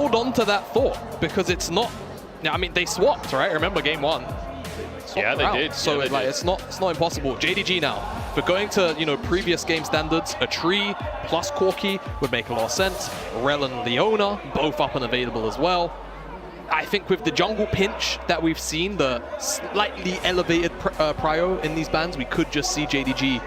hold on to that thought because it's not. I mean, they swapped, right? Remember game one? Yeah, they did. So yeah, it's not impossible. JDG now, but going to previous game standards, a tree plus Corki would make a lot of sense. Rel and Leona both up and available as well. I think with the jungle pinch that we've seen, the slightly elevated prio in these bans, we could just see JDG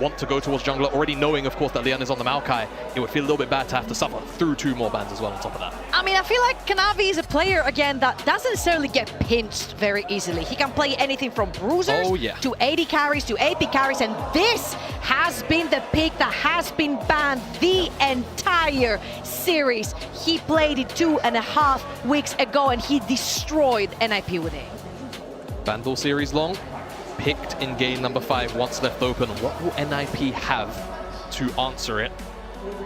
want to go towards jungler, already knowing, of course, that Leyan is on the Maokai. It would feel a little bit bad to have to suffer through 2 more bans as well on top of that. I mean, I feel like Kanavi is a player, again, that doesn't necessarily get pinched very easily. He can play anything from bruisers to AD carries to AP carries, and this has been the pick that has been banned the entire series. He played it 2.5 weeks ago, and he destroyed NIP with it. Vandal series long. Picked in game number 5, once left open. What will NIP have to answer it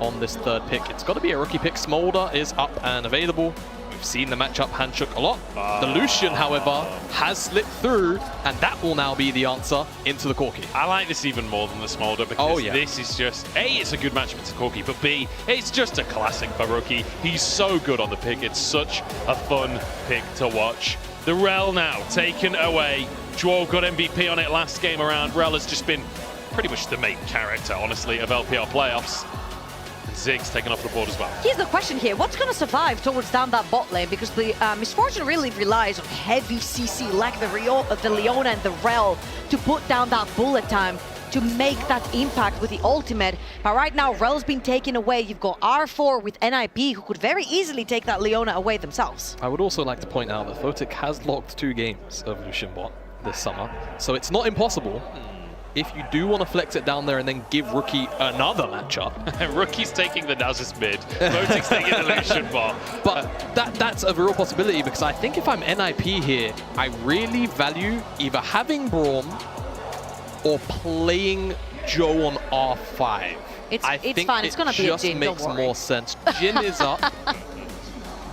on this third pick? It's got to be a rookie pick. Smolder is up and available. We've seen the matchup handshook a lot. The Lucian, however, has slipped through, and that will now be the answer into the Corki. I like this even more than the Smolder because this is just, A, it's a good matchup to Corki, but B, it's just a classic for rookie. He's so good on the pick. It's such a fun pick to watch. The Rel now taken away. Zhuo got MVP on it last game around. Rel has just been pretty much the main character, honestly, of LPL playoffs. And Zig's taken off the board as well. Here's the question here. What's going to survive towards down that bot lane? Because the Misfortune really relies on heavy CC like the Leona and the Rel to put down that bullet time to make that impact with the ultimate. But right now, Rel's been taken away. You've got R4 with NIP, who could very easily take that Leona away themselves. I would also like to point out that Photic has logged 2 games of Lucian bot this summer, so it's not impossible. If you do want to flex it down there and then give Rookie another matchup. Rookie's taking the Nasus mid, Photic's taking the Lucian bot. But that's a real possibility, because I think if I'm NIP here, I really value either having Braum or playing Zhuo on R5. It's fine, it's going to be a Jhin, makes more sense. Jhin is up.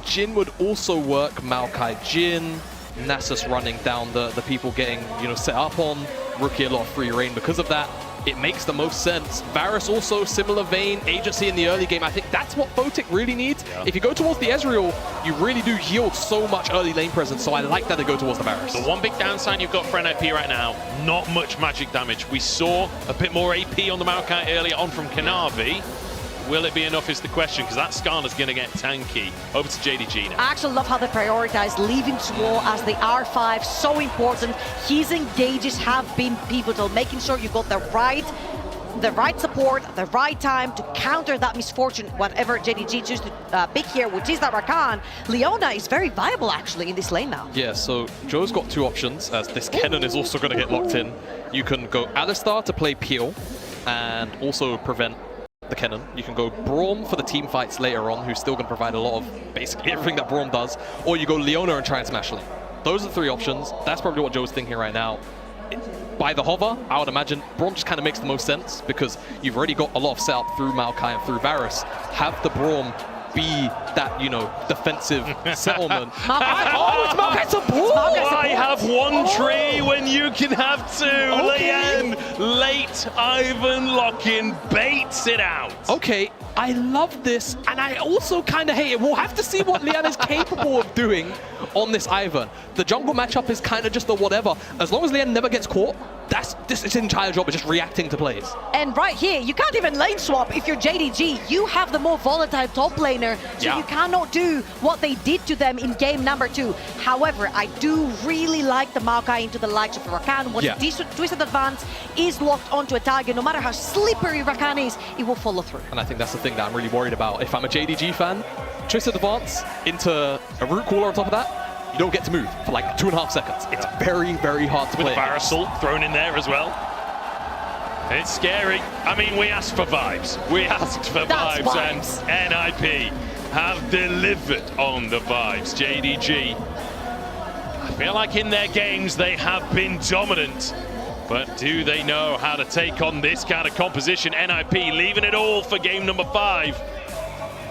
Jhin would also work. Maokai Jhin. Nasus running down the people getting set up on Rookie, a lot of free reign because of that. It makes the most sense. Varus also similar vein, agency in the early game. I think that's what Photic really needs. If you go towards the Ezreal, you really do yield so much early lane presence, so I like that they go towards the Varus. The one big downside you've got for NIP right now, not much magic damage. We saw a bit more AP on the Maokai earlier on from Kanavi. Will it be enough is the question, because that Skarner's going to get tanky. Over to JDG now. I actually love how they prioritize leaving Zhuo as the R5, so important. His engages have been pivotal, making sure you got the right support, the right time to counter that Misfortune, whatever JDG chooses to pick here, which is that Rakan. Leona is very viable, actually, in this lane now. Yeah, so Joe's got 2 options, as this Kennen is also going to get locked in. You can go Alistar to play Peel, and also prevent the Kennen. You can go Braum for the team fights later on, who's still going to provide a lot of basically everything that Braum does, or you go Leona and try and smash lane. Those are the 3 options. That's probably what Joe's thinking right now. By the hover, I would imagine Braum just kind of makes the most sense, because you've already got a lot of setup through Maokai and through Varus. Have the Braum be that, defensive settlement. Oh, it's Maokai support! I have 1 tree when you can have 2. Leyan, late Ivern lock-in, baits it out. Okay, I love this, and I also kind of hate it. We'll have to see what Leyan is capable of doing on this Ivern. The jungle matchup is kind of just the whatever. As long as Leyan never gets caught, this entire job is just reacting to plays. And right here, you can't even lane swap if you're JDG. You have the more volatile top laner, so you cannot do what they did to them in game number 2. However, I do really like the Maokai into the likes of Rakan. When the Twisted Advance is locked onto a target, no matter how slippery Rakan is, it will follow through. And I think that's the thing that I'm really worried about. If I'm a JDG fan, Twisted Advance into a root caller on top of that, you don't get to move for like 2.5 seconds. It's very, very hard to play. With Varus thrown in there as well. It's scary. I mean, we asked for vibes. We asked for vibes, and NIP have delivered on the vibes. JDG, I feel like in their games they have been dominant, but do they know how to take on this kind of composition? NIP leaving it all for game number 5.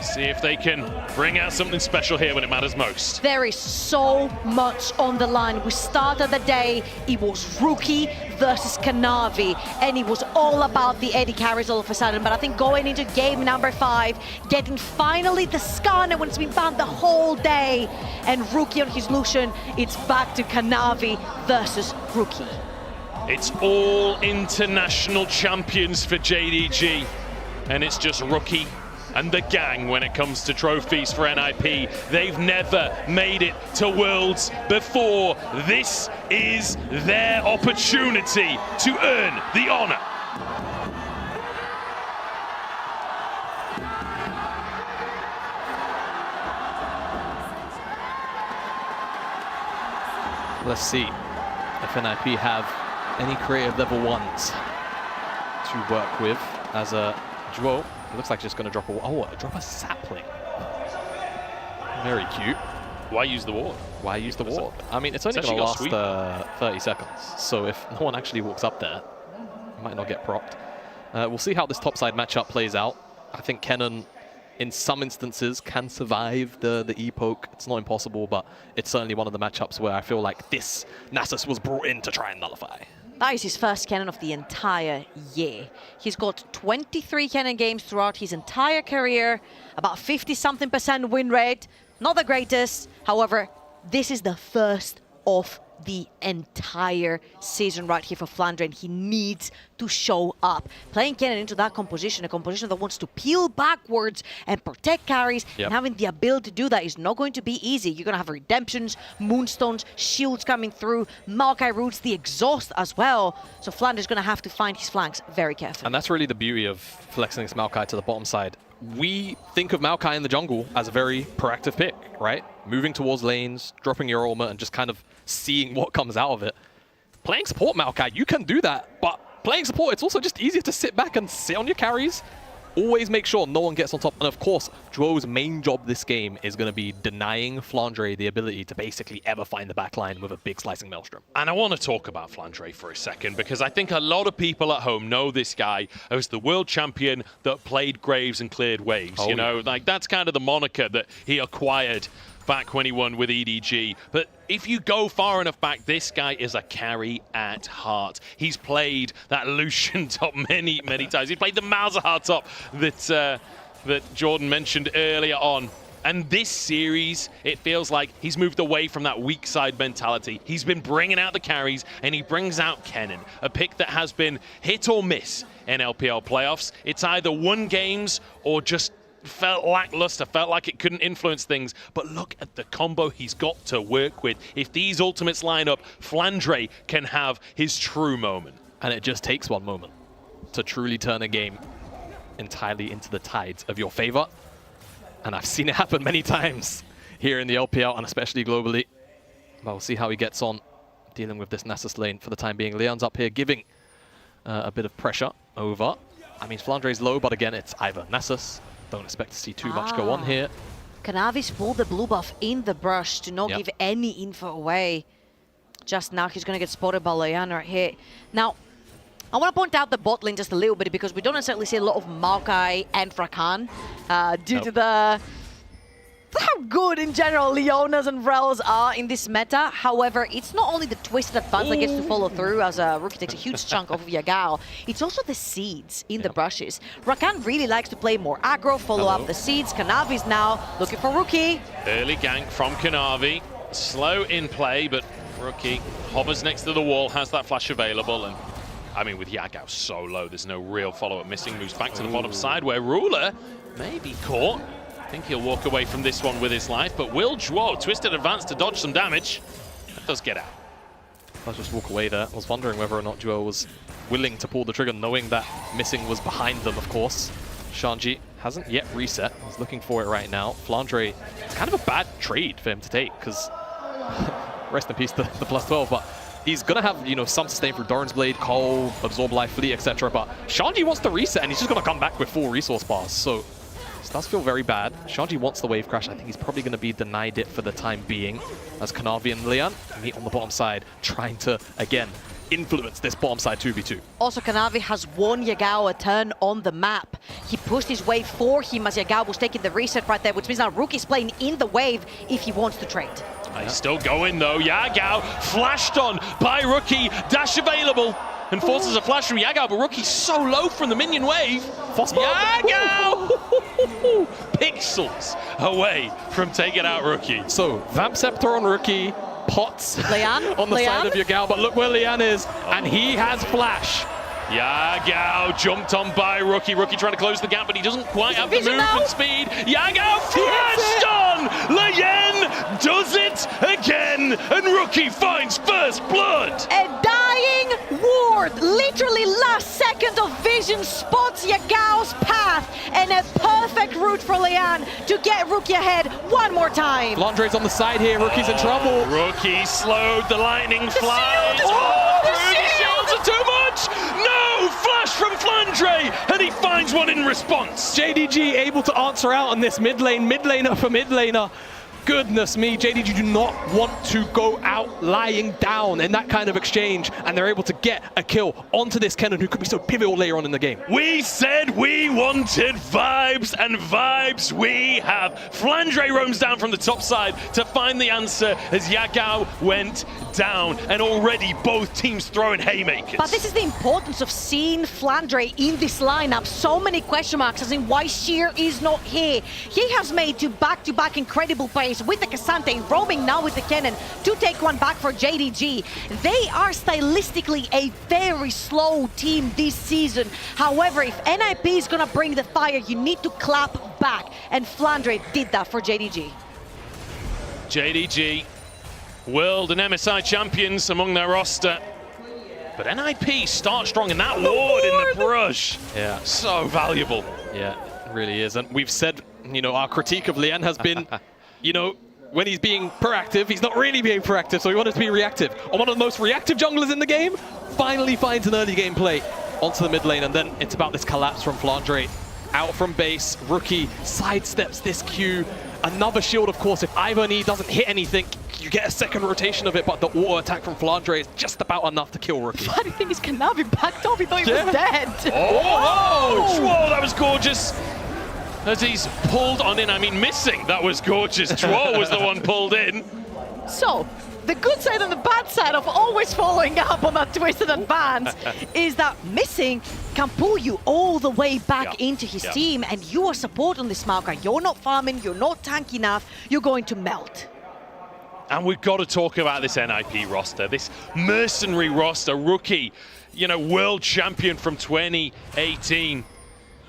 See if they can bring out something special here when it matters most. There is so much on the line. We started the day, it was Rookie versus Kanavi, and it was all about the AD carries all of a sudden. But I think going into game number 5, getting finally the Skarner when it's been banned the whole day, and Rookie on his Lucian, it's back to Kanavi versus Rookie. It's all international champions for JDG, and it's just Rookie and the gang when it comes to trophies for NIP. They've never made it to Worlds before. This is their opportunity to earn the honor. Let's see if NIP have any creative level 1s to work with as a Zhuo. It looks like just going to drop drop a sapling. Very cute. Why use the ward? Why use the ward? I mean, it's only going to last 30 seconds. So if no one actually walks up there, it might not get propped. We'll see how this topside matchup plays out. I think Kennen, in some instances, can survive the E-poke. It's not impossible, but it's certainly one of the matchups where I feel like this Nasus was brought in to try and nullify. That is his first Kennen of the entire year. He's got 23 Kennen games throughout his entire career, about 50-something% win rate. Not the greatest. However, this is the first of the entire season right here for Flandre, and he needs to show up. Playing Kennen into that composition, a composition that wants to peel backwards and protect carries, and having the ability to do that is not going to be easy. You're going to have redemptions, moonstones, shields coming through, Maokai roots, the exhaust as well. So Flandre's going to have to find his flanks very carefully. And that's really the beauty of flexing this Maokai to the bottom side. We think of Maokai in the jungle as a very proactive pick, right? Moving towards lanes, dropping your ultimate, and just kind of seeing what comes out of it. Playing support Maokai, you can do that, but playing support, it's also just easier to sit back and sit on your carries. Always make sure no one gets on top. And of course, Zhuo's main job this game is going to be denying Flandre the ability to basically ever find the backline with a big slicing maelstrom. And I want to talk about Flandre for a second, because I think a lot of people at home know this guy as the world champion that played Graves and cleared waves. You know, like that's kind of the moniker that he acquired back when he won with EDG. But if you go far enough back, this guy is a carry at heart. He's played that Lucian top many, many times. He played the Malzahar top that Jordan mentioned earlier on. And this series, it feels like he's moved away from that weak side mentality. He's been bringing out the carries, and he brings out Kennen, a pick that has been hit or miss in LPL playoffs. It's either won games or just felt lackluster, felt like it couldn't influence things. But look at the combo he's got to work with. If these ultimates line up, Flandre can have his true moment. And it just takes one moment to truly turn a game entirely into the tides of your favor. And I've seen it happen many times here in the LPL and especially globally. But we'll see how he gets on dealing with this Nasus lane for the time being. Leon's up here giving a bit of pressure over. I mean, Flandre's low, but again, it's Ivern, Nasus. Don't expect to see too much go on here. Kanavi's pulled the blue buff in the brush to not give any info away. Just now, he's going to get spotted by Leyan right here. Now, I want to point out the bot lane just a little bit because we don't necessarily see a lot of Maokai and Rakan due to how good in general Leonas and Vrels are in this meta. However, it's not only the twisted advance that gets to follow through as Rookie takes a huge chunk off of Yagao, it's also the seeds in the brushes. Rakan really likes to play more aggro, follow up the seeds. Kanavi's now looking for Rookie. Early gank from Kanavi. Slow in play, but Rookie hovers next to the wall, has that flash available, and I mean, with Yagao so low, there's no real follow-up missing. Moves back to the bottom side where Ruler may be caught. I think he'll walk away from this one with his life, but will Zhuo twisted advance to dodge some damage? That does get out. I'll just walk away there. I was wondering whether or not Zhuo was willing to pull the trigger, knowing that missing was behind them, of course. Shanji hasn't yet reset. He's looking for it right now. Flandre, it's kind of a bad trade for him to take, because rest in peace the plus 12, but he's going to have, you know, some sustain through Doran's Blade, Cole, Absorb Life, Fleet, etc. But Shanji wants to reset, and he's just going to come back with full resource bars. So this does feel very bad. Shanji wants the wave crash. I think he's probably going to be denied it for the time being, as Kanavi and Leyan meet on the bottom side, trying to, again, influence this bottom side 2v2. Also, Kanavi has won Yagao a turn on the map. He pushed his wave for him as Yagao was taking the reset right there, which means now Rookie's playing in the wave if he wants to trade. He's still going though. Yagao flashed on by Rookie. Dash available. And forces a flash from Yagao, but Rookie's so low from the minion wave. Yagao! Pixels away from taking out Rookie. So, Vamp Scepter on Rookie, Pots Leyan? on the side of Yagao, but look where Leyan is, and he has flash. Yagao jumped on by Rookie. Rookie trying to close the gap, but he doesn't quite have the movement speed. Yagao flashed on! Leyan does it again, and Rookie finds first blood. A dying ward, literally last second of vision, spots Yagao's path, and a perfect route for Leyan to get Rookie ahead one more time. Flandre's on the side here, Rookie's in trouble. Rookie slowed the lightning flies. The Shields are too much! No! Flash from Flandre, and he finds one in response. JDG able to answer out on this mid lane, mid laner for mid laner. Goodness me, JDG do not want to go out lying down in that kind of exchange, and they're able to get a kill onto this Kennen, who could be so pivotal later on in the game. We said we wanted vibes, and vibes we have. Flandre roams down from the top side to find the answer as Yagao went down, and already both teams throwing haymakers. But this is the importance of seeing Flandre in this lineup. So many question marks as in why Sheer is not here. He has made two back-to-back incredible plays with the Cassante, roaming now with the Kennen to take one back for JDG. They are stylistically a very slow team this season. However, if NIP is gonna bring the fire, you need to clap back, and Flandre did that for JDG. JDG, world and MSI champions among their roster. But NIP start strong, and that ward in the brush. Yeah. So valuable. Yeah, it really is. And we've said, you know, our critique of Leyan has been, you know, when he's being proactive, he's not really being proactive, so we want him to be reactive. And one of the most reactive junglers in the game finally finds an early game play onto the mid lane, and then it's about this collapse from Flandre. Out from base, Rookie sidesteps this Q. Another shield, of course. If Ivern doesn't hit anything, you get a second rotation of it, but the auto attack from Flandre is just about enough to kill Rookie. Funny thing is, Kanavi backed off. He thought he was dead. Oh! Zhuo, that was gorgeous. As he's pulled on in, I mean missing, that was gorgeous. Zhuo was the one pulled in. So, the good side and the bad side of always following up on that twisted advance is that missing can pull you all the way back into his team, and you are support on this Maokai. You're not farming, you're not tanky enough, you're going to melt. And we've got to talk about this NIP roster, this mercenary roster. Rookie, you know, world champion from 2018.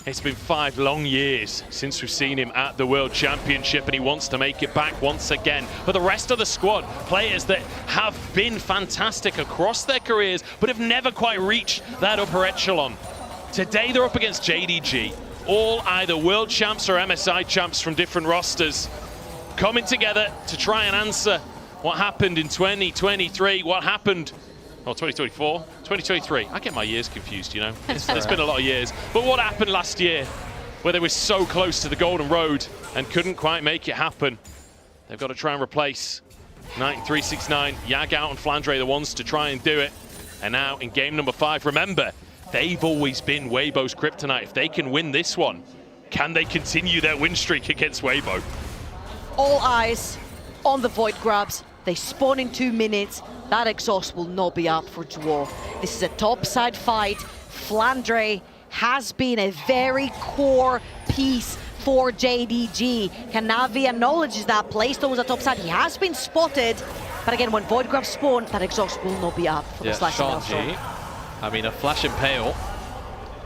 It's been 5 long years since we've seen him at the World Championship, and he wants to make it back once again. But the rest of the squad, players that have been fantastic across their careers, but have never quite reached that upper echelon. Today they're up against JDG, all either World Champs or MSI Champs from different rosters, coming together to try and answer what happened in 2023, what happened 2024, 2023. I get my years confused, you know. It's been a lot of years. But what happened last year, where they were so close to the Golden Road and couldn't quite make it happen? They've got to try and replace 9369, Yagao and Flandre, the ones to try and do it. And now in game number 5, remember, they've always been Weibo's kryptonite. If they can win this one, can they continue their win streak against Weibo? All eyes on the Void Grubs. They spawn in 2 minutes. That exhaust will not be up for Zhuo. This is a top-side fight. Flandre has been a very core piece for JDG. Kanavi acknowledges that, placed towards the top side. He has been spotted, but again, when Void Grubs spawn, that exhaust will not be up for the slashing Shanji, I mean, a Flash Impale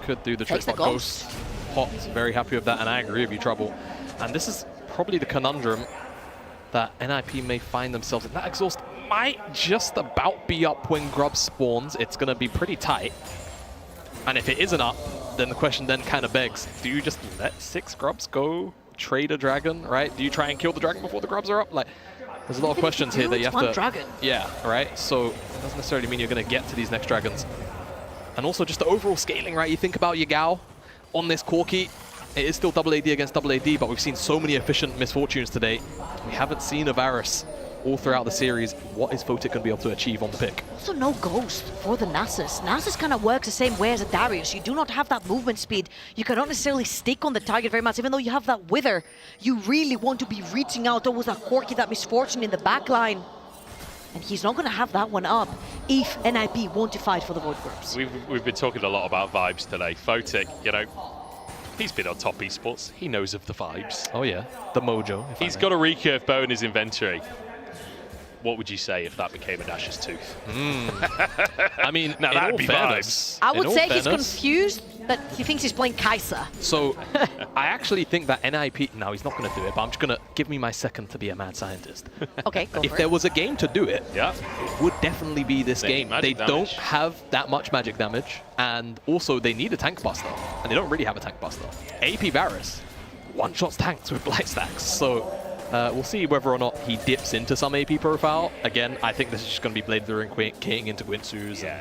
could do the trick, but Ghost Pot's very happy with that, and I agree with you, Trouble. And this is probably the conundrum that NIP may find themselves in. That exhaust might just about be up when Grub spawns. It's going to be pretty tight. And if it isn't up, then the question then kind of begs, do you just let 6 Grubs go trade a dragon, right? Do you try and kill the dragon before the Grubs are up? Like, there's a lot of questions here that you have to... dragon. Yeah, right? So it doesn't necessarily mean you're going to get to these next dragons. And also just the overall scaling, right? You think about Yagao on this Corki. It is still double AD against double AD, but we've seen so many efficient misfortunes today. We haven't seen a Varus all throughout the series. What is Photic going to be able to achieve on the pick? Also no Ghost for the Nasus. Nasus kind of works the same way as a Darius. You do not have that movement speed. You cannot necessarily stick on the target very much. Even though you have that Wither, you really want to be reaching out towards that Corki, that Misfortune in the back line. And he's not going to have that one up if NIP want to fight for the Void Groups. We've been talking a lot about vibes today. Photic, you know, he's been on top esports. He knows of the vibes. Oh yeah, the mojo. He's got a recurve bow in his inventory. What would you say if that became a Nash's tooth? I mean, now that'd be fairness, I would say he's confused, but he thinks he's playing Kai'Sa. So I actually think that NIP, no, he's not going to do it, but I'm just going to give me my second to be a mad scientist. Okay, go If for there it. was a game to do it, Yeah. it would definitely be this game. They don't have that much magic damage, and also they need a tank buster, and they don't really have a tank buster. AP Varus one-shots tanks with blight stacks, so we'll see whether or not he dips into some AP profile. Again, I think this is just going to be Blade Luring King into Gwinsu's and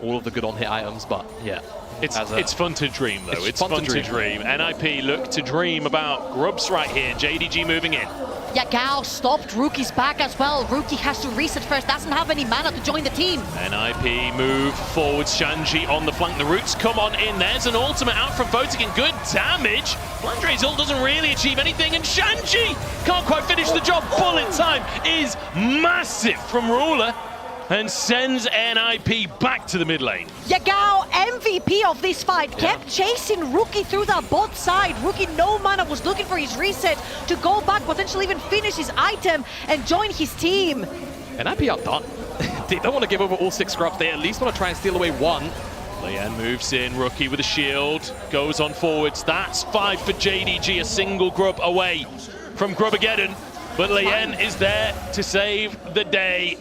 all of the good on-hit items, but yeah. It's fun to dream, though. It's fun to dream. NIP look to dream about Grubs right here. JDG moving in. Yagao stopped Rookie's back as well. Rookie has to reset first, doesn't have any mana to join the team. NIP move forward. Shanji on the flank. The roots come on in. There's an ultimate out from Photic and good damage. Flandre's ult doesn't really achieve anything, and Shanji can't quite finish the job. Bullet time is massive from Ruler and sends NIP back to the mid lane. Yagao, MVP of this fight, kept chasing Rookie through that bot side. Rookie, no mana, was looking for his reset to go back, potentially even finish his item and join his team. NIP are done. They don't want to give over all 6 scrubs. They at least want to try and steal away 1. Leyan moves in, Rookie with a shield, goes on forwards. That's 5 for JDG, a single Grub away from Grubageddon. But Leyan is there to save the day.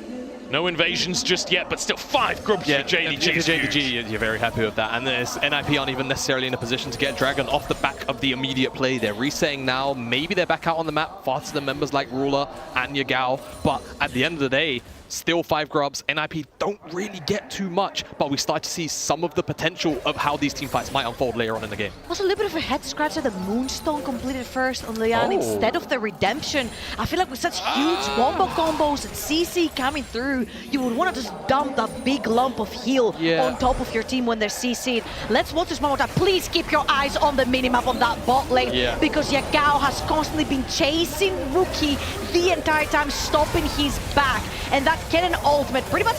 No invasions just yet, but still 5 Grubs for JDG. JDG, you're very happy with that. And this NIP aren't even necessarily in a position to get Dragon off the back of the immediate play. They're resetting now. Maybe they're back out on the map faster than members like Ruler and Yagao. But at the end of the day, still 5 Grubs. NIP don't really get too much, but we start to see some of the potential of how these team fights might unfold later on in the game. Was a little bit of a head scratcher. The Moonstone completed first on Leyan instead of the Redemption. I feel like with such huge wombo combos and CC coming through, you would want to just dump that big lump of heal on top of your team when they're CC'd. Let's watch this one more time. Please keep your eyes on the minimap on that bot lane because Yagao has constantly been chasing Rookie the entire time, stopping his back. And that Kennen ultimate, pretty much,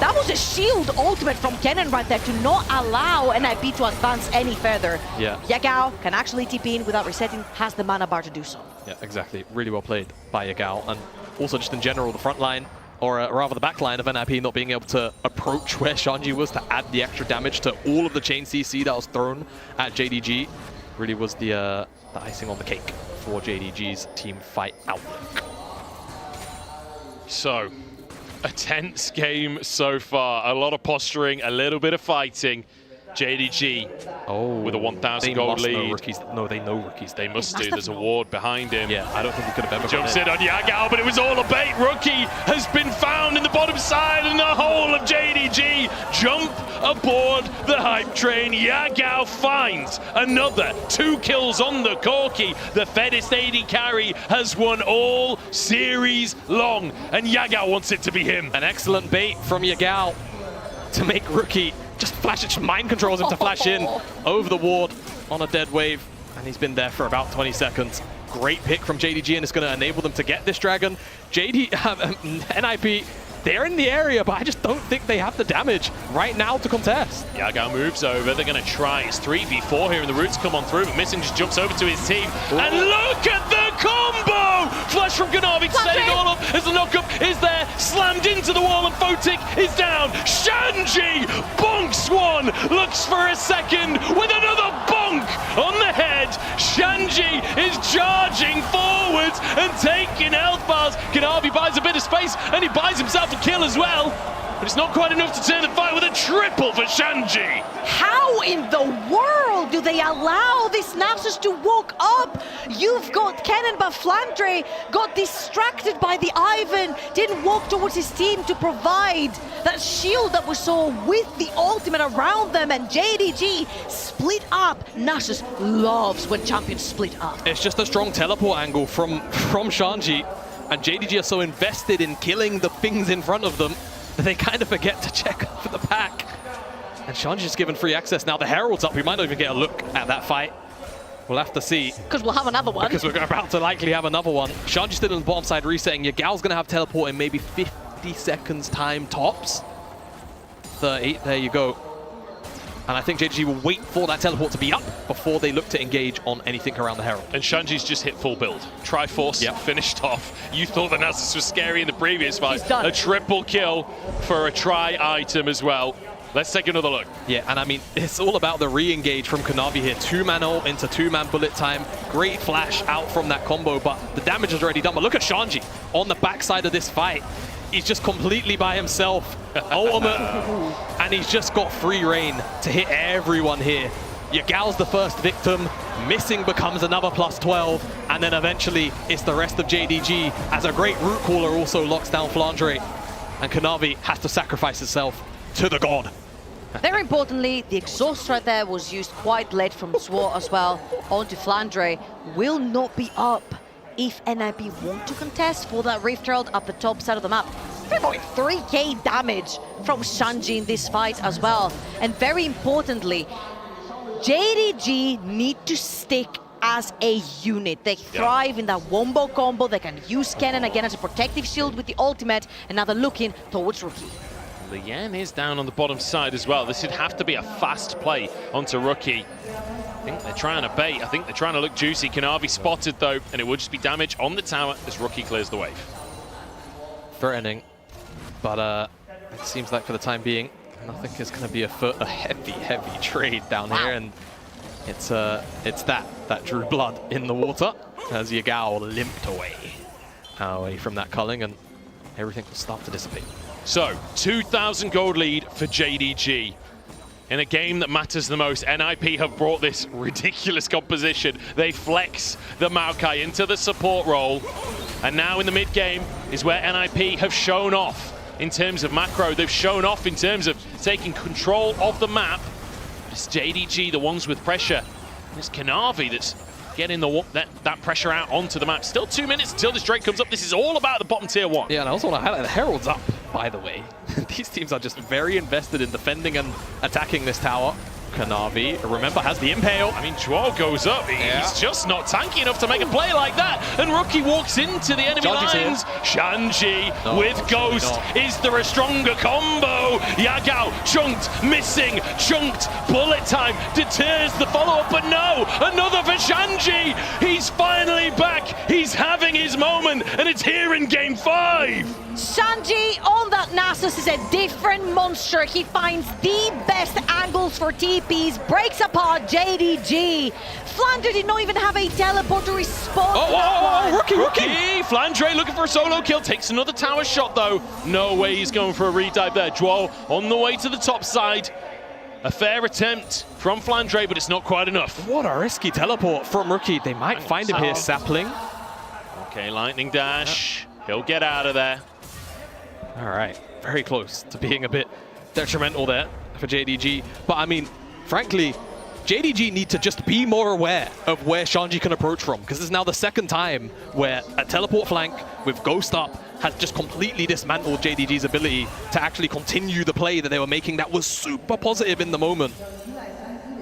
that was a shield ultimate from Kennen right there to not allow NIP to advance any further. Yagao can actually TP in without resetting, has the mana bar to do so. Yeah, exactly. Really well played by Yagao. And also just in general, the front line, or rather the back line of NIP not being able to approach where Shanji was to add the extra damage to all of the chain CC that was thrown at JDG, really was the icing on the cake for JDG's team fight outlook. So, a tense game so far. A lot of posturing, a little bit of fighting. JDG with a 1,000 gold lead. No, they know Rookies. They must do. There's a ward behind him. Yeah, I don't think he could have ever jumps in on Yagao, but it was all a bait. Rookie has been found in the bottom side, and the whole of JDG jump aboard the hype train. Yagao finds another 2 kills on the Corki. The Fedist AD carry has won all series long, and Yagao wants it to be him. An excellent bait from Yagao to make Rookie just flash it, mind controls him to flash in over the ward on a dead wave, and he's been there for about 20 seconds. Great pick from JDG, and it's going to enable them to get this dragon. NIP, they're in the area, but I just don't think they have the damage right now to contest. Yagao moves over. They're going to try. It's 3v4 here, and the roots come on through, but Missing just jumps over to his team. And look at the combo! Flash from Kanavi to set it all up as the knockup is there. Slammed into the wall, and Photic is down. Shanji bonks one. Looks for a second with another bonk on the head. Shanji is charging forwards and taking health bars. Kanavi buys a bit of space, and he buys himself a kill as well. But it's not quite enough to turn the fight with a triple for Shanji. How in the world do they allow this Nasus to walk up? You've got Kennen, but Flandre got distracted by the Ivern, didn't walk towards his team to provide that shield that we saw with the ultimate around them, and JDG split up. Nasus loves when champions split up. It's just a strong teleport angle from Shanji. And JDG are so invested in killing the things in front of them that they kind of forget to check for the pack. And Shanji's just given free access. Now the Herald's up. We might not even get a look at that fight. We'll have to see. Because we'll have another one. Because we're about to likely have another one. Shanji's still on the bottom side resetting. Yagao's going to have teleport in maybe 50 seconds time tops. 30, there you go. And I think JDG will wait for that teleport to be up before they look to engage on anything around the Herald. And Shanji's just hit full build. Triforce finished off. You thought the Nasus was scary in the previous fight. A triple kill for a tri item as well. Let's take another look. Yeah, and I mean, it's all about the re-engage from Kanavi here. 2-man ult into 2-man bullet time. Great flash out from that combo, but the damage is already done. But look at Shanji on the backside of this fight. He's just completely by himself. Ultimate. And he's just got free reign to hit everyone here. Yagao's the first victim. Missing becomes another +12. And then eventually it's the rest of JDG as a great root caller also locks down Flandre. And Kanavi has to sacrifice himself to the god. Very importantly, the exhaust right there was used quite late from Zhuo as well onto Flandre. Will not be up if NIP want to contest for that Rift Herald up the top side of the map. 3.3k damage from Shanji in this fight as well. And very importantly, JDG need to stick as a unit. They thrive in that wombo combo. They can use Kennen again as a protective shield with the ultimate, and now they're looking towards Rookie. Leyan is down on the bottom side as well. This should have to be a fast play onto Rookie. I think they're trying to bait. I think they're trying to look juicy. Kanavi spotted though, and it would just be damage on the tower as Rookie clears the wave. Threatening, but it seems like for the time being, nothing is going to be afoot. A heavy trade down here, and it's that drew blood in the water as Yagao limped away from that culling, and everything will start to dissipate. So, 2,000 gold lead for JDG. In a game that matters the most, NIP have brought this ridiculous composition. They flex the Maokai into the support role. And now in the mid-game is where NIP have shown off in terms of macro. They've shown off in terms of taking control of the map. It's JDG, the ones with pressure. And it's Kanavi that's getting that pressure out onto the map. Still 2 minutes until this Drake comes up. This is all about the bottom tier 1. Yeah, and I also want to highlight the Herald's up, by the way. These teams are just very invested in defending and attacking this tower. Kanavi, remember, has the impale. I mean, Zhuo goes up. He's just not tanky enough to make a play like that. And Rookie walks into the enemy lines. Shanji with Ghost. Is there a stronger combo? Yagao chunked, missing, chunked. Bullet time deters the follow-up, but no, another for Shanji. He's finally back. He's having his moment, and it's here in Game 5. Shanji on that Nasus is a different monster. He finds the best angles for TPs, breaks apart JDG. Flandre did not even have a teleport to respond. Rookie! Flandre looking for a solo kill, takes another tower shot though. No way he's going for a redive there. Zhuo on the way to the top side. A fair attempt from Flandre, but it's not quite enough. What a risky teleport from Rookie. They might find him here, Sapling. Okay, lightning dash. He'll get out of there. All right, very close to being a bit detrimental there for JDG. But I mean, frankly, JDG need to just be more aware of where Shanji can approach from, because this is now the second time where a teleport flank with Ghost up has just completely dismantled JDG's ability to actually continue the play that they were making that was super positive in the moment.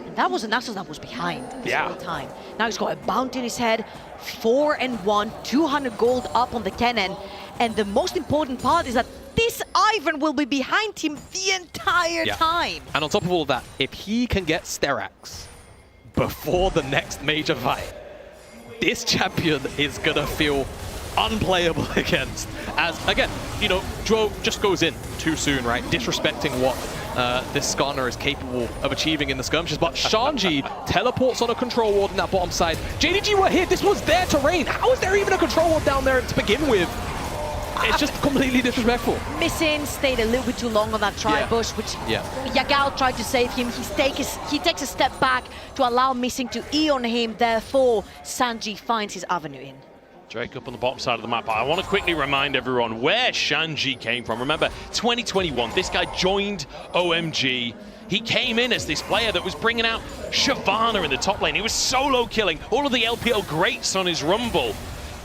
And that was a Nasus that was behind this whole time. Now he's got a bounty in his head, 4-1, 200 gold up on the Kennen. And the most important part is that this Ivern will be behind him the entire time. And on top of all of that, if he can get Sterax before the next major fight, this champion is gonna feel unplayable against. As, again, you know, Zhuo just goes in too soon, right? Disrespecting what this Skarner is capable of achieving in the skirmishes. But Shanji teleports on a control ward in that bottom side. JDG were here. This was their terrain. How is there even a control ward down there to begin with? It's just completely disrespectful. Missing, stayed a little bit too long on that tri-bush, which Yagao tried to save him. He takes a step back to allow Missing to E on him. Therefore, Shanji finds his avenue in. Drake up on the bottom side of the map. I want to quickly remind everyone where Shanji came from. Remember, 2021, this guy joined OMG. He came in as this player that was bringing out Shyvana in the top lane. He was solo killing all of the LPL greats on his Rumble.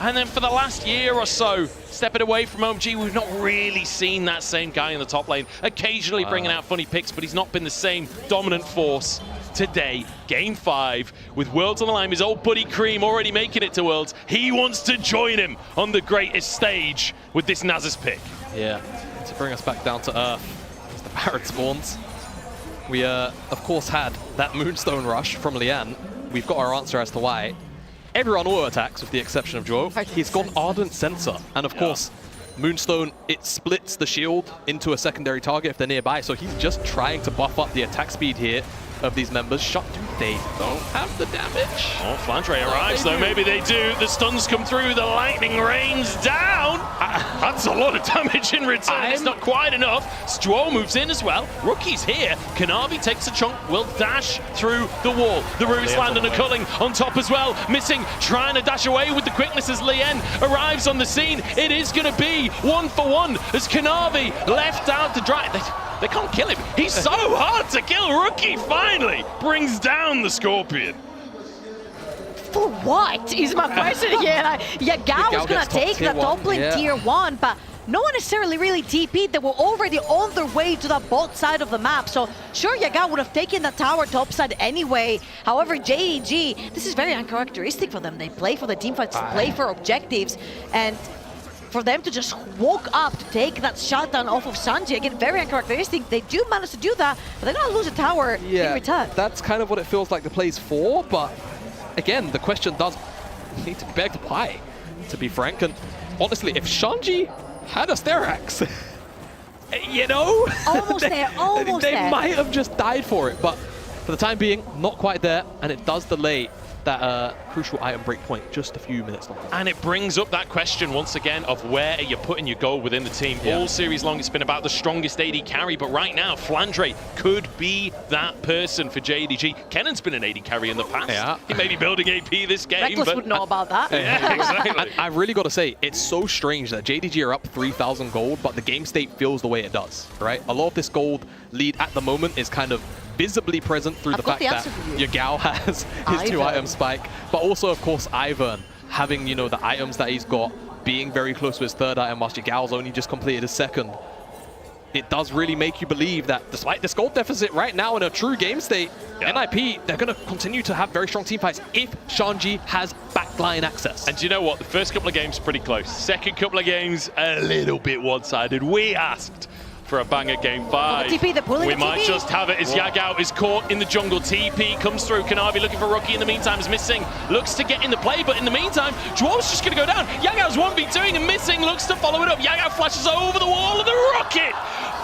And then for the last year or so, stepping away from OMG, we've not really seen that same guy in the top lane. Occasionally bringing out funny picks, but he's not been the same dominant force. Today, Game 5, with Worlds on the line, his old buddy Cream already making it to Worlds. He wants to join him on the greatest stage with this Nasus pick. Yeah, to bring us back down to earth, as the Baron spawns. We, of course, had that Moonstone rush from Leyan. We've got our answer as to why. Everyone auto-attacks, with the exception of Zhuo. He's got Ardent Sensor, and of course, Moonstone, it splits the shield into a secondary target if they're nearby, so he's just trying to buff up the attack speed here of these members. They don't have the damage. Oh, Flandre arrives, though. Maybe they do. The stuns come through. The lightning rains down. That's a lot of damage in return. It's not quite enough. Zhuo moves in as well. Rookie's here. Kanavi takes a chunk. Will dash through the wall. The Roots land and a culling on top as well. Missing, trying to dash away with the quickness as Leyan arrives on the scene. It is going to be 1-for-1 as Kanavi left out to dry. They can't kill him. He's so hard to kill. Rookie finally brings down the Scorpion. For what is my question here? Yagao's going to take the top lane tier 1, but no one necessarily really TP'd. They were already on their way to the bot side of the map. So sure, Yagao would have taken the tower top side anyway. However, JDG, this is very uncharacteristic for them. They play for the team fights, play for objectives, and for them to just walk up to take that shutdown off of Shanji, again, very uncharacteristic. They do manage to do that, but they're going to lose a tower in return. That's kind of what it feels like the play's for, but again, the question does need to be begged apply, to be frank. And honestly, if Shanji had a Sterax, you know, almost there, almost they there. might have just died for it, but for the time being, not quite there, and it does delay that crucial item breakpoint just a few minutes long. And it brings up that question once again of where are you putting your goal within the team. All series long, it's been about the strongest AD carry, but right now, Flandre could be that person for JDG. Kennen's been an AD carry in the past. He may be building AP this game. Reckless but would know about that. Yeah, exactly. I really got to say, it's so strange that JDG are up 3,000 gold, but the game state feels the way it does, right? A lot of this gold lead at the moment is kind of visibly present through the fact that Yagao has his 2-item spike, but also, of course, Ivern having, you know, the items that he's got, being very close to his 3rd item whilst Yagao's only just completed his 2nd. It does really make you believe that despite this gold deficit right now in a true game state, NIP, they're going to continue to have very strong team fights if Shanji has backline access. And do you know what? The first couple of games pretty close. Second couple of games, a little bit one-sided. We asked for a banger Game 5. We might just have it as Yagao is caught in the jungle. TP comes through. Kanavi looking for Rookie in the meantime is missing. Looks to get in the play, but in the meantime, Zhuo's just going to go down. Yagao's 1v2ing and missing. Looks to follow it up. Yagao flashes over the wall and the rocket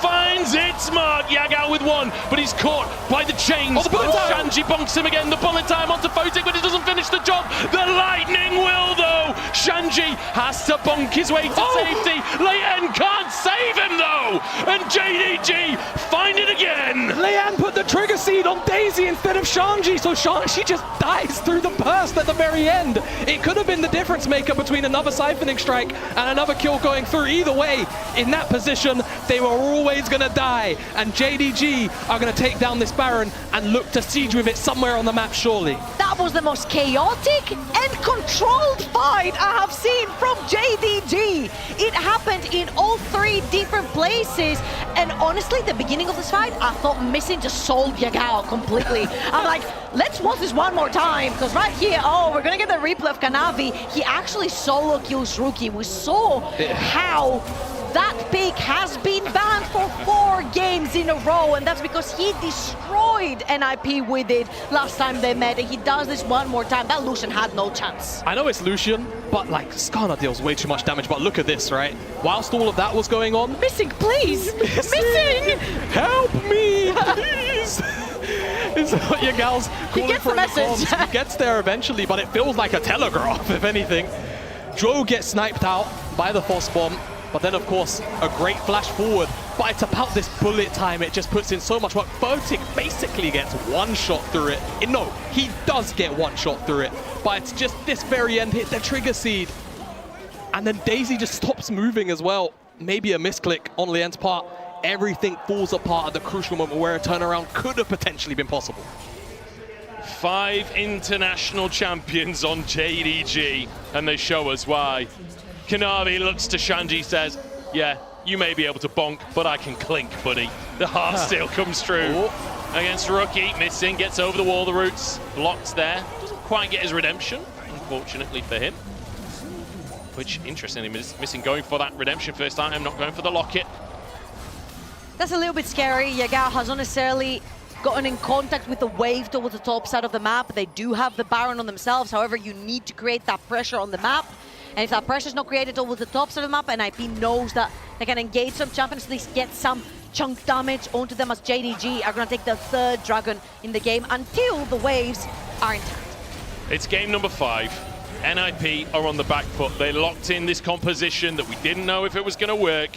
finds its mark. Yagao with 1, but he's caught by the chains. Shanji bonks him again. The bullet time onto Photic, but it doesn't finish the job. The lightning will, though. Shanji has to bonk his way to safety. Leyan can't save him, though. And JDG find it again. Leyan put the trigger seed on Daisy instead of Shanji, so Shanji just dies through the burst at the very end. It could have been the difference maker between another siphoning strike and another kill going through. Either way, in that position, they were always going to die. And JDG are going to take down this Baron and look to siege with it somewhere on the map, surely. That was the most chaotic and controlled fight I have seen from JDG. It happened in all 3 different places. And honestly, the beginning of this fight, I thought Missing just sold Yagao completely. I'm like, let's watch this one more time, because right here, we're gonna get the replay of Kanavi. He actually solo kills Rookie. We saw how that pick has been banned for 4 games in a row, and that's because he destroyed NIP with it last time they met, and he does this one more time. That Lucian had no chance. I know it's Lucian, but like, Skarner deals way too much damage, but look at this, right? Whilst all of that was going on... Missing, please! Missing! Help me, please! Is what Yagao's calling. He gets the message. He gets there eventually, but it feels like a telegraph, if anything. Zhuo gets sniped out by the Foss bomb. But then, of course, a great flash forward. But it's about this bullet time. It just puts in so much work. Photic basically gets 1 shot through it. No, he does get 1 shot through it. But it's just this very end hit, the trigger seed. And then Daisy just stops moving as well. Maybe a misclick on Leyan's part. Everything falls apart at the crucial moment where a turnaround could have potentially been possible. 5 international champions on JDG, and they show us why. Kanavi looks to Shanji, says, yeah, you may be able to bonk, but I can clink, buddy. The heart steal comes through against Rookie, missing, gets over the wall, the roots blocked there. Doesn't quite get his redemption, unfortunately for him. Which, interestingly, missing going for that redemption first time, not going for the locket. That's a little bit scary. Yagao has not necessarily gotten in contact with the wave towards the top side of the map. They do have the Baron on themselves. However, you need to create that pressure on the map. And if that pressure is not created towards the top side of the map, and IP knows that they can engage some champions, at least get some chunk damage onto them, as JDG are going to take the 3rd dragon in the game until the waves are intact. It's game number 5. NIP are on the back foot. They locked in this composition that we didn't know if it was going to work.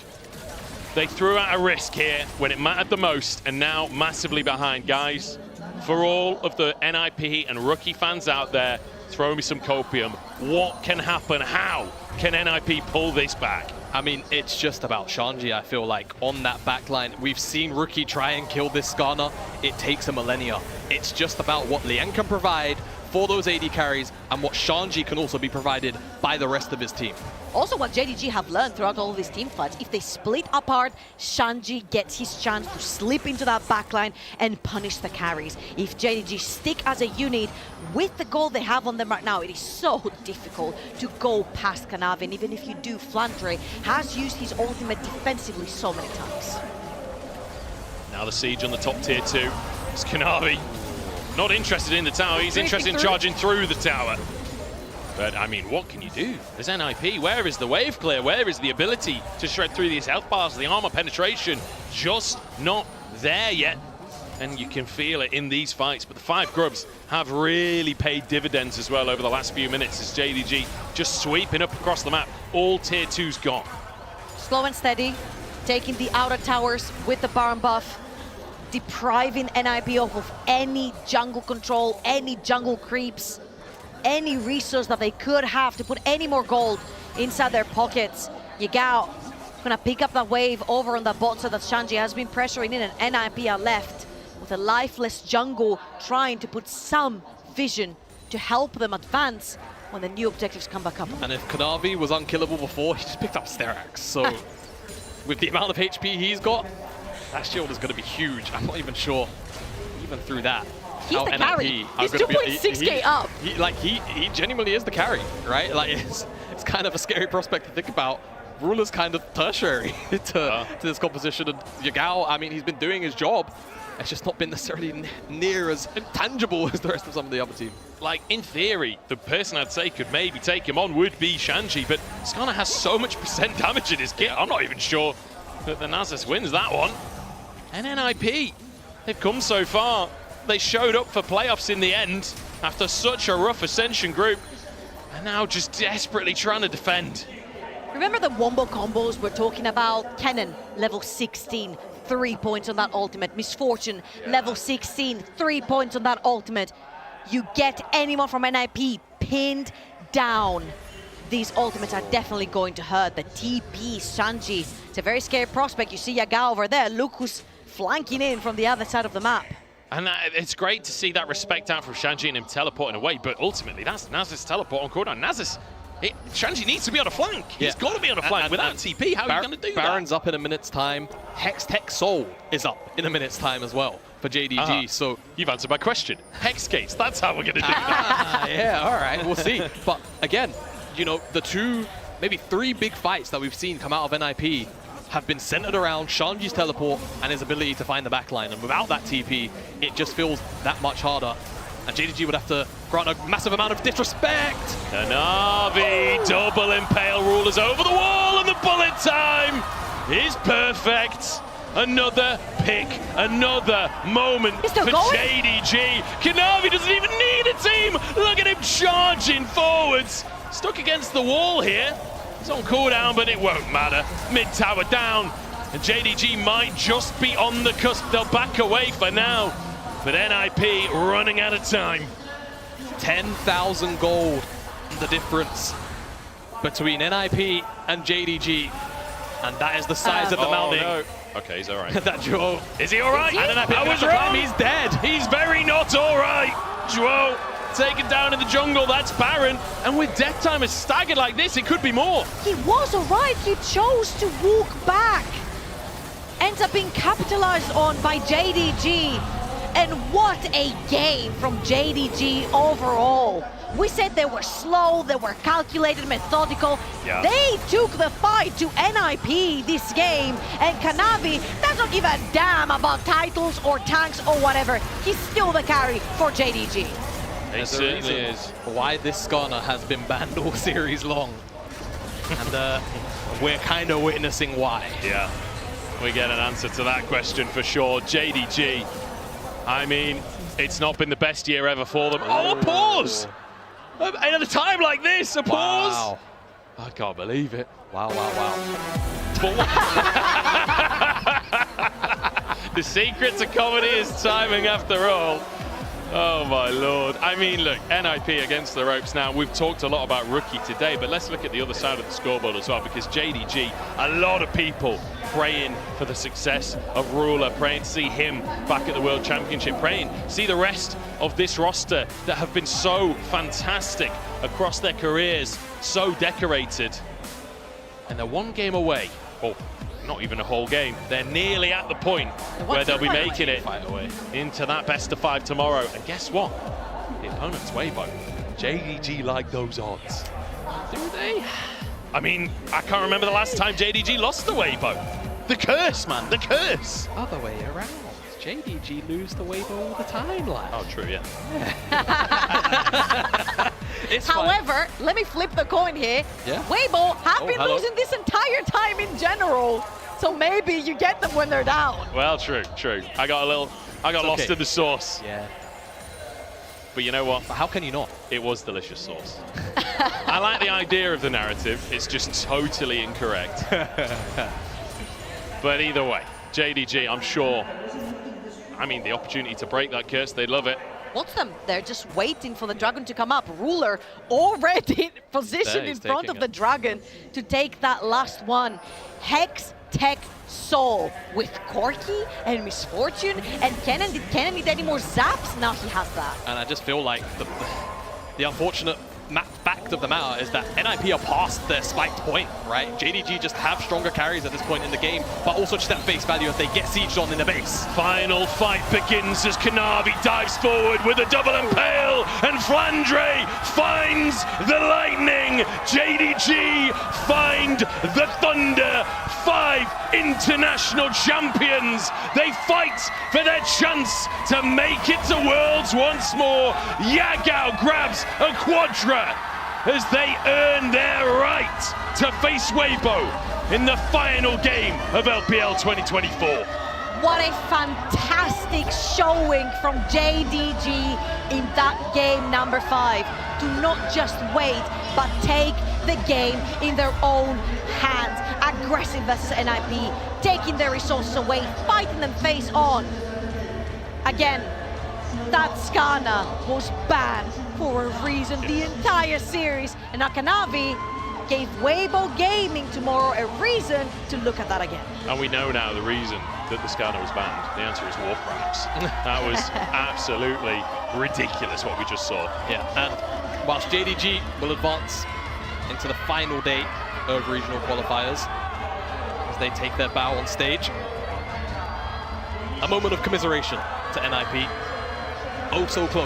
They threw out a risk here when it mattered the most, and now massively behind. Guys, for all of the NIP and Rookie fans out there, throw me some copium. What can happen? How can NIP pull this back? I mean, it's just about Shanji, I feel like, on that backline. We've seen Rookie try and kill this Skarner. It takes a millennia. It's just about what Leyan can provide for those AD carries and what Shanji can also be provided by the rest of his team. Also, what JDG have learned throughout all of these team fights, if they split apart, Shanji gets his chance to slip into that backline and punish the carries. If JDG stick as a unit with the goal they have on them right now, it is so difficult to go past Kanavi. And even if you do, Flandre has used his ultimate defensively so many times. Now the siege on the top tier 2. It's Kanavi. Not interested in the tower, he's interested in charging through the tower. But, I mean, what can you do? There's NIP. Where is the wave clear? Where is the ability to shred through these health bars? The armor penetration just not there yet. And you can feel it in these fights. But the 5 Grubs have really paid dividends as well over the last few minutes as JDG just sweeping up across the map. All tier 2's gone. Slow and steady, taking the outer towers with the Baron buff, depriving NIP of any jungle control, any jungle creeps, any resource that they could have to put any more gold inside their pockets. Yagao gonna pick up that wave over on the bot so that Shanji has been pressuring in, and NIP are left with a lifeless jungle trying to put some vision to help them advance when the new objectives come back up. And if Kanavi was unkillable before, he just picked up Sterax. So with the amount of HP he's got, that shield is going to be huge. I'm not even sure, even through that. He's the carry. He's 2.6k up. He genuinely is the carry, right? Like it's kind of a scary prospect to think about. Ruler's kind of tertiary to this composition, and Yagao, I mean, he's been doing his job. It's just not been necessarily near as tangible as the rest of some of the other team. Like, in theory, the person I'd say could maybe take him on would be Shanji, but Skarner has so much % damage in his kit, I'm not even sure that the Nasus wins that one. And NIP, they've come so far. They showed up for playoffs in the end after such a rough Ascension group, and now just desperately trying to defend. Remember the wombo combos we're talking about? Kennen, level 16, 3 points on that ultimate. Misfortune, level 16, 3 points on that ultimate. You get anyone from NIP pinned down. These ultimates are definitely going to hurt. The TP, Shanji, it's a very scary prospect. You see Yagao over there. Look who's flanking in from the other side of the map. And it's great to see that respect out from Shanji and him teleporting away, but ultimately that's Nasus teleport on cooldown. Nasus, Shanji needs to be on a flank. He's got to be on a flank. Without TP, how are you going to do that? Baron's up in a minute's time. Hex Tech Soul is up in a minute's time as well for JDG. So you've answered my question. Hex Gates, that's how we're going to do that. Yeah, all right, we'll see. But again, you know, the 2, maybe 3 big fights that we've seen come out of NIP have been centered around Shanji's teleport and his ability to find the backline. And without that TP, it just feels that much harder. And JDG would have to grant a massive amount of disrespect. Kanavi, double impale rulers over the wall, and the bullet time is perfect. Another pick, another moment for JDG. Kanavi doesn't even need a team. Look at him charging forwards. Stuck against the wall here. He's on cooldown, but it won't matter. Mid-tower down, and JDG might just be on the cusp. They'll back away for now, but NIP running out of time. 10,000 gold, the difference between NIP and JDG, and that is the size of the mounting. No. Okay, he's all right. That Zhuo. Is he all right? I was wrong. He's dead. He's very not all right. Zhuo taken down in the jungle, that's Baron. And with death timers staggered like this, it could be more. He was alright, he chose to walk back. Ends up being capitalized on by JDG. And what a game from JDG overall. We said they were slow, they were calculated, methodical. Yeah. They took the fight to NIP this game, and Kanavi doesn't give a damn about titles or tanks or whatever. He's still the carry for JDG. It certainly is. Why this Skarner has been banned all series long. And we're kind of witnessing why. Yeah, we get an answer to that question for sure. JDG, I mean, it's not been the best year ever for them. Oh, a pause! At a time like this, a pause! Wow. I can't believe it. Wow, wow, The secret to comedy is timing after all. Oh my lord. I mean, look, NIP against the ropes now. We've talked a lot about Rookie today, but let's look at the other side of the scoreboard as well, because JDG, a lot of people praying for the success of Ruler, praying to see him back at the World Championship, praying to see the rest of this roster that have been so fantastic across their careers, so decorated. And they're one game away. Oh, not even a whole game. They're nearly at the point where they'll be making it into that best of 5 tomorrow. And guess what? The opponent's Weibo. JDG like those odds. Do they? I mean, I can't remember the last time JDG lost to Weibo. The curse, man, the curse. Other way around. JDG lose to Weibo all the time, lad. Oh, true, yeah. However, let me flip the coin here. Yeah. Weibo have been losing this entire time in general. So maybe you get them when they're down. Well, true. I got lost in the sauce. Yeah. But you know what? But how can you not? It was delicious sauce. I like the idea of the narrative. It's just totally incorrect. But either way, JDG, I'm sure, I mean, the opportunity to break that curse, they love it. What's them? They're just waiting for the dragon to come up. Ruler already positioned in front of the dragon to take that last one. Hex Tech Soul with Corki and Misfortune and Kennen. Did Kennen need any more zaps? Now he has that. And I just feel like the unfortunate fact of the matter is that NIP are past their spiked point, right? JDG just have stronger carries at this point in the game, but also just at face value if they get sieged on in the base. Final fight begins as Kanavi dives forward with a double impale, and Flandre finds the lightning. JDG find the thunder. 5 international champions. They fight for their chance to make it to Worlds once more. Yagao grabs a quadra as they earn their right to face Weibo in the final game of LPL 2024. What a fantastic showing from JDG in that game number 5. To not just wait, but take the game in their own hands. Aggressive versus NIP, taking their resources away, fighting them face on. Again, that Skarner was banned for a reason the entire series, and Kanavi gave Weibo Gaming tomorrow a reason to look at that again. And we know now the reason that the Skarner was banned. The answer is war crimes. That was absolutely ridiculous what we just saw. Yeah, and whilst JDG will advance into the final day of regional qualifiers as they take their bow on stage, a moment of commiseration to NIP. Oh, so close